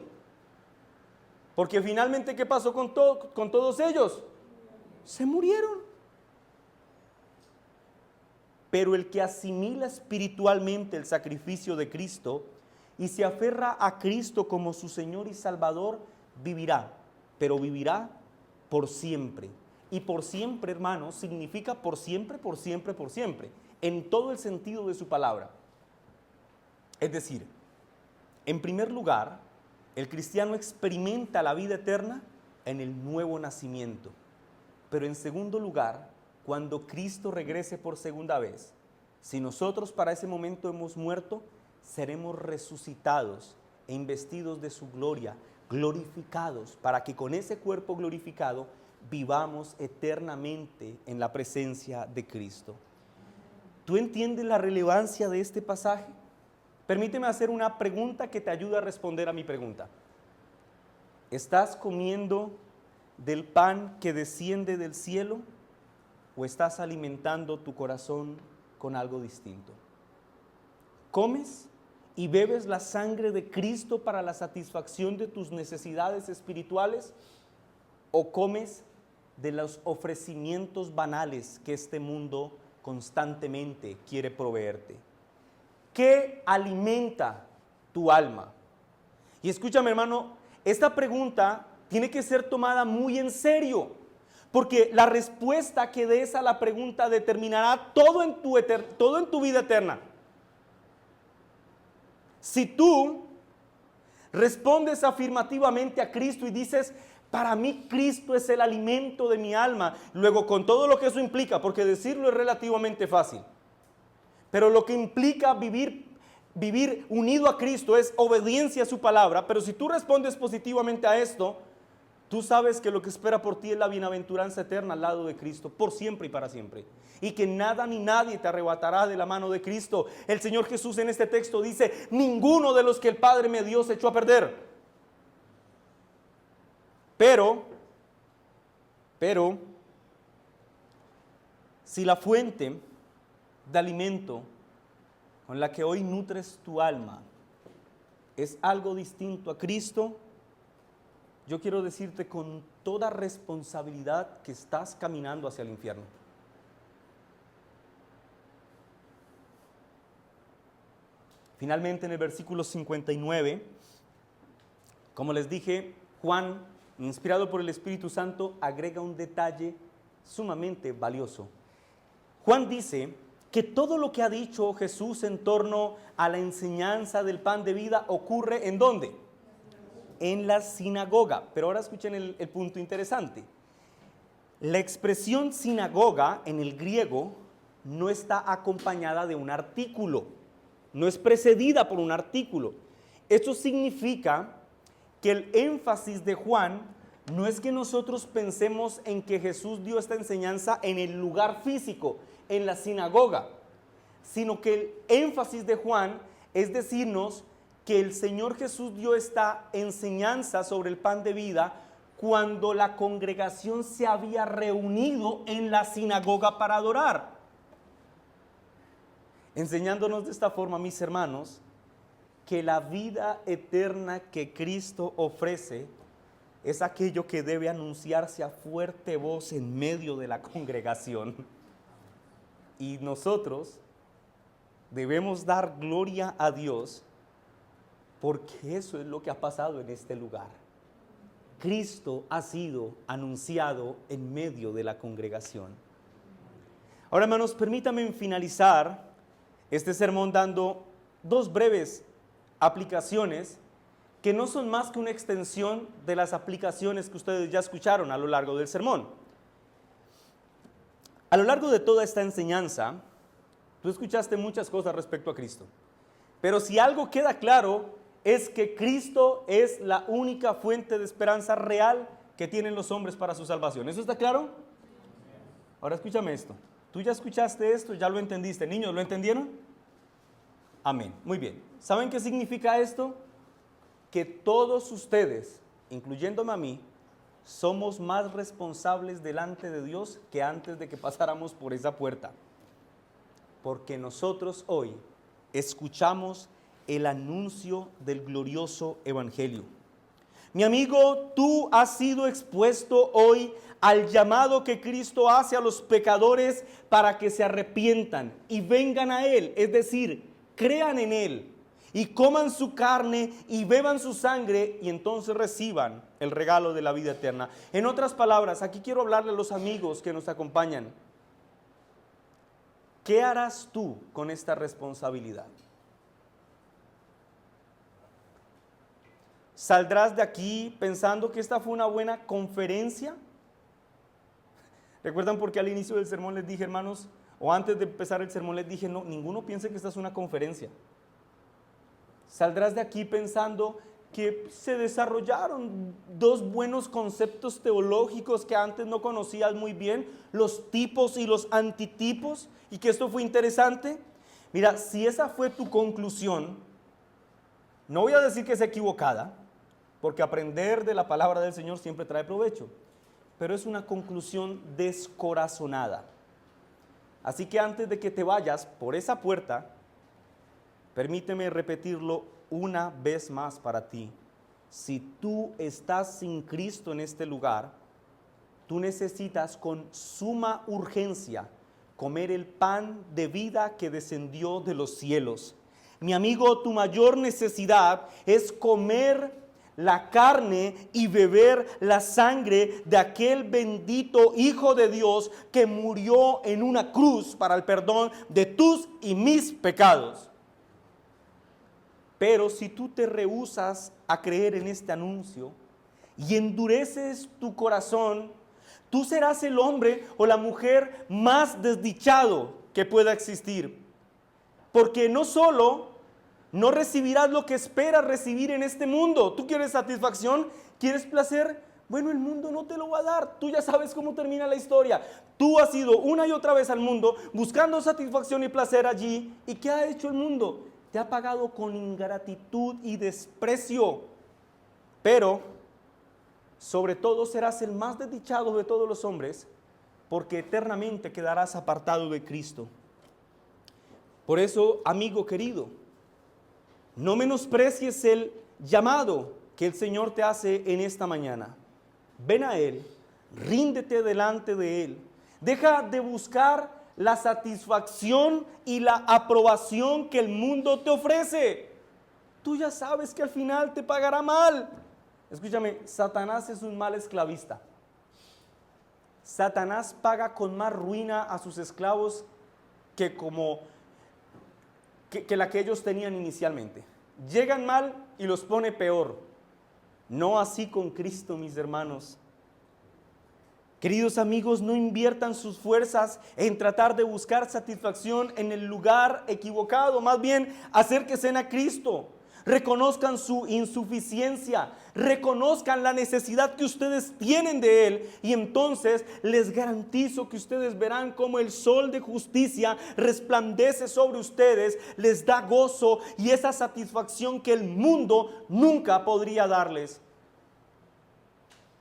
Porque finalmente, ¿qué pasó con todos ellos? Se murieron. Pero el que asimila espiritualmente el sacrificio de Cristo y se aferra a Cristo como su Señor y Salvador, vivirá, pero vivirá por siempre. Y por siempre, hermanos, significa por siempre, por siempre, por siempre, en todo el sentido de su palabra. Es decir, en primer lugar, el cristiano experimenta la vida eterna en el nuevo nacimiento. Pero en segundo lugar, cuando Cristo regrese por segunda vez, si nosotros para ese momento hemos muerto, seremos resucitados e investidos de su gloria, glorificados, para que con ese cuerpo glorificado vivamos eternamente en la presencia de Cristo. ¿Tú entiendes la relevancia de este pasaje? Permíteme hacer una pregunta que te ayude a responder a mi pregunta. ¿Estás comiendo del pan que desciende del cielo o estás alimentando tu corazón con algo distinto? ¿Comes y bebes la sangre de Cristo para la satisfacción de tus necesidades espirituales o comes de los ofrecimientos banales que este mundo constantemente quiere proveerte? ¿Qué alimenta tu alma? Y escúchame, hermano, esta pregunta tiene que ser tomada muy en serio, porque la respuesta que des a la pregunta determinará todo en tu vida eterna. Si tú respondes afirmativamente a Cristo y dices, para mí Cristo es el alimento de mi alma, luego con todo lo que eso implica, porque decirlo es relativamente fácil, pero lo que implica vivir unido a Cristo es obediencia a su palabra. Pero si tú respondes positivamente a esto, tú sabes que lo que espera por ti es la bienaventuranza eterna al lado de Cristo, por siempre y para siempre. Y que nada ni nadie te arrebatará de la mano de Cristo. El Señor Jesús en este texto dice, ninguno de los que el Padre me dio se echó a perder. Pero, si la fuente de alimento con la que hoy nutres tu alma es algo distinto a Cristo, yo quiero decirte con toda responsabilidad que estás caminando hacia el infierno. Finalmente, en el versículo 59, como les dije, Juan, inspirado por el Espíritu Santo, agrega un detalle sumamente valioso. Juan dice que todo lo que ha dicho Jesús en torno a la enseñanza del pan de vida ocurre ¿en dónde? En la sinagoga. Pero ahora escuchen el punto interesante. La expresión sinagoga en el griego no está acompañada de un artículo, no es precedida por un artículo. Esto significa que el énfasis de Juan no es que nosotros pensemos en que Jesús dio esta enseñanza en el lugar físico, en la sinagoga, sino que el énfasis de Juan es decirnos que el Señor Jesús dio esta enseñanza sobre el pan de vida cuando la congregación se había reunido en la sinagoga para adorar. Enseñándonos de esta forma, mis hermanos, que la vida eterna que Cristo ofrece es aquello que debe anunciarse a fuerte voz en medio de la congregación. Y nosotros debemos dar gloria a Dios Porque eso es lo que ha pasado en este lugar. Cristo ha sido anunciado en medio de la congregación. Ahora, hermanos, permítanme finalizar este sermón dando dos breves aplicaciones que no son más que una extensión de las aplicaciones que ustedes ya escucharon a lo largo del sermón. A lo largo de toda esta enseñanza, tú escuchaste muchas cosas respecto a Cristo. Pero si algo queda claro, es que Cristo es la única fuente de esperanza real que tienen los hombres para su salvación. ¿Eso está claro? Ahora escúchame esto. Tú ya escuchaste esto, ya lo entendiste. Niños, ¿lo entendieron? Amén. Muy bien. ¿Saben qué significa esto? Que todos ustedes, incluyéndome a mí, somos más responsables delante de Dios que antes de que pasáramos por esa puerta. Porque nosotros hoy escuchamos el anuncio del glorioso evangelio. Mi amigo, tú has sido expuesto hoy al llamado que Cristo hace a los pecadores para que se arrepientan y vengan a Él, es decir, crean en Él y coman su carne y beban su sangre y entonces reciban el regalo de la vida eterna. En otras palabras, aquí quiero hablarle a los amigos que nos acompañan. ¿Qué harás tú con esta responsabilidad? ¿Saldrás de aquí pensando que esta fue una buena conferencia? ¿Recuerdan por qué al inicio del sermón les dije, hermanos, o antes de empezar el sermón les dije, no, ninguno piense que esta es una conferencia? Saldrás de aquí pensando que se desarrollaron dos buenos conceptos teológicos que antes no conocías muy bien, los tipos y los antitipos, y que esto fue interesante. Mira, si esa fue tu conclusión, no voy a decir que es equivocada, porque aprender de la palabra del Señor siempre trae provecho, pero es una conclusión descorazonada. Así que antes de que te vayas por esa puerta, permíteme repetirlo una vez más para ti. Si tú estás sin Cristo en este lugar, tú necesitas con suma urgencia comer el pan de vida que descendió de los cielos. Mi amigo, tu mayor necesidad es comer la carne y beber la sangre de aquel bendito Hijo de Dios que murió en una cruz para el perdón de tus y mis pecados. Pero si tú te rehusas a creer en este anuncio y endureces tu corazón, tú serás el hombre o la mujer más desdichado que pueda existir. Porque no solo no recibirás lo que esperas recibir en este mundo. ¿Tú quieres satisfacción? ¿Quieres placer? Bueno, el mundo no te lo va a dar. Tú ya sabes cómo termina la historia. Tú has ido una y otra vez al mundo buscando satisfacción y placer allí. ¿Y qué ha hecho el mundo? Te ha pagado con ingratitud y desprecio. Pero, sobre todo, serás el más desdichado de todos los hombres, porque eternamente quedarás apartado de Cristo. Por eso, amigo querido, no menosprecies el llamado que el Señor te hace en esta mañana. Ven a Él, ríndete delante de Él. Deja de buscar la satisfacción y la aprobación que el mundo te ofrece. Tú ya sabes que al final te pagará mal. Escúchame, Satanás es un mal esclavista. Satanás paga con más ruina a sus esclavos que la que ellos tenían inicialmente. Llegan mal y los pone peor. No así con Cristo, mis hermanos. Queridos amigos, no inviertan sus fuerzas en tratar de buscar satisfacción en el lugar equivocado. Más bien, acérquense a Cristo. Reconozcan su insuficiencia, reconozcan la necesidad que ustedes tienen de Él, y entonces les garantizo que ustedes verán cómo el sol de justicia resplandece sobre ustedes, les da gozo y esa satisfacción que el mundo nunca podría darles.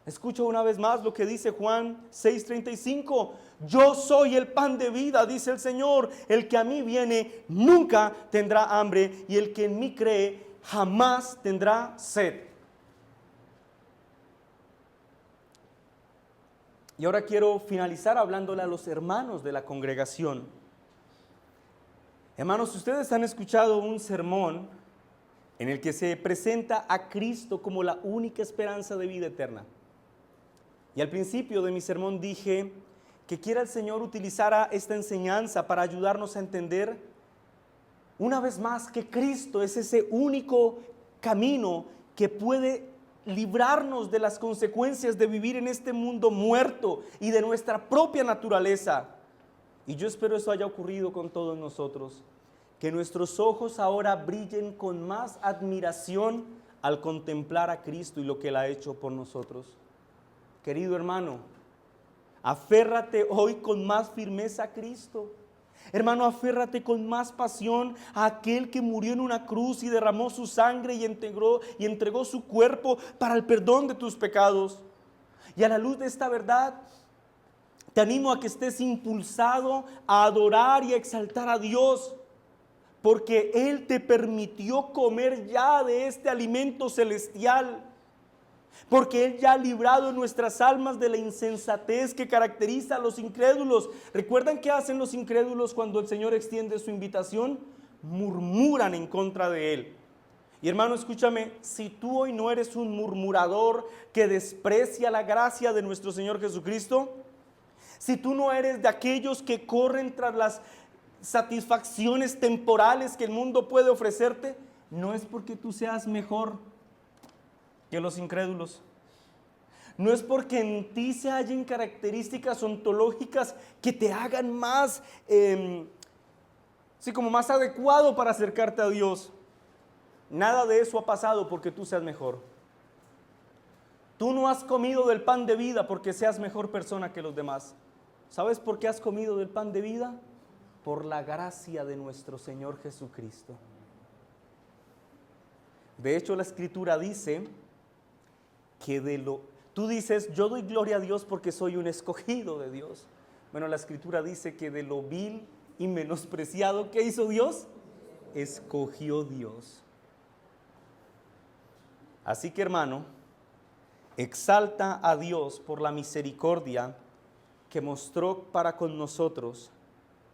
Escucha una vez más lo que dice Juan 6:35. Yo soy el pan de vida, dice el Señor. El que a mí viene nunca tendrá hambre, y el que en mí cree jamás tendrá sed. Y ahora quiero finalizar hablándole a los hermanos de la congregación. Hermanos, ustedes han escuchado un sermón en el que se presenta a Cristo como la única esperanza de vida eterna. Y al principio de mi sermón dije que quiera el Señor utilizara esta enseñanza para ayudarnos a entender una vez más que Cristo es ese único camino que puede librarnos de las consecuencias de vivir en este mundo muerto y de nuestra propia naturaleza. Y yo espero eso haya ocurrido con todos nosotros, que nuestros ojos ahora brillen con más admiración al contemplar a Cristo y lo que Él ha hecho por nosotros. Querido hermano, aférrate hoy con más firmeza a Cristo. Hermano, aférrate con más pasión a aquel que murió en una cruz y derramó su sangre y entregó su cuerpo para el perdón de tus pecados. Y a la luz de esta verdad, te animo a que estés impulsado a adorar y a exaltar a Dios, porque Él te permitió comer ya de este alimento celestial, porque Él ya ha librado nuestras almas de la insensatez que caracteriza a los incrédulos. ¿Recuerdan qué hacen los incrédulos cuando el Señor extiende su invitación? Murmuran en contra de Él. Y hermano, escúchame, si tú hoy no eres un murmurador que desprecia la gracia de nuestro Señor Jesucristo, si tú no eres de aquellos que corren tras las satisfacciones temporales que el mundo puede ofrecerte, no es porque tú seas mejor que los incrédulos. No es porque en ti se hallen características ontológicas que te hagan más, como más adecuado para acercarte a Dios. Nada de eso ha pasado porque tú seas mejor. Tú no has comido del pan de vida porque seas mejor persona que los demás. ¿Sabes por qué has comido del pan de vida? Por la gracia de nuestro Señor Jesucristo. De hecho, la Escritura dice que tú dices, yo doy gloria a Dios porque soy un escogido de Dios. Bueno, la Escritura dice que de lo vil y menospreciado, ¿qué hizo Dios? Escogió Dios. Así que, hermano, exalta a Dios por la misericordia que mostró para con nosotros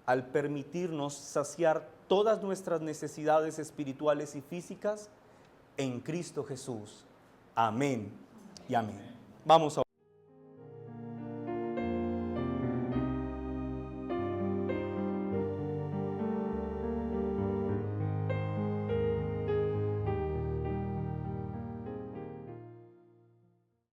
al permitirnos saciar todas nuestras necesidades espirituales y físicas en Cristo Jesús. Amén y amén. Vamos a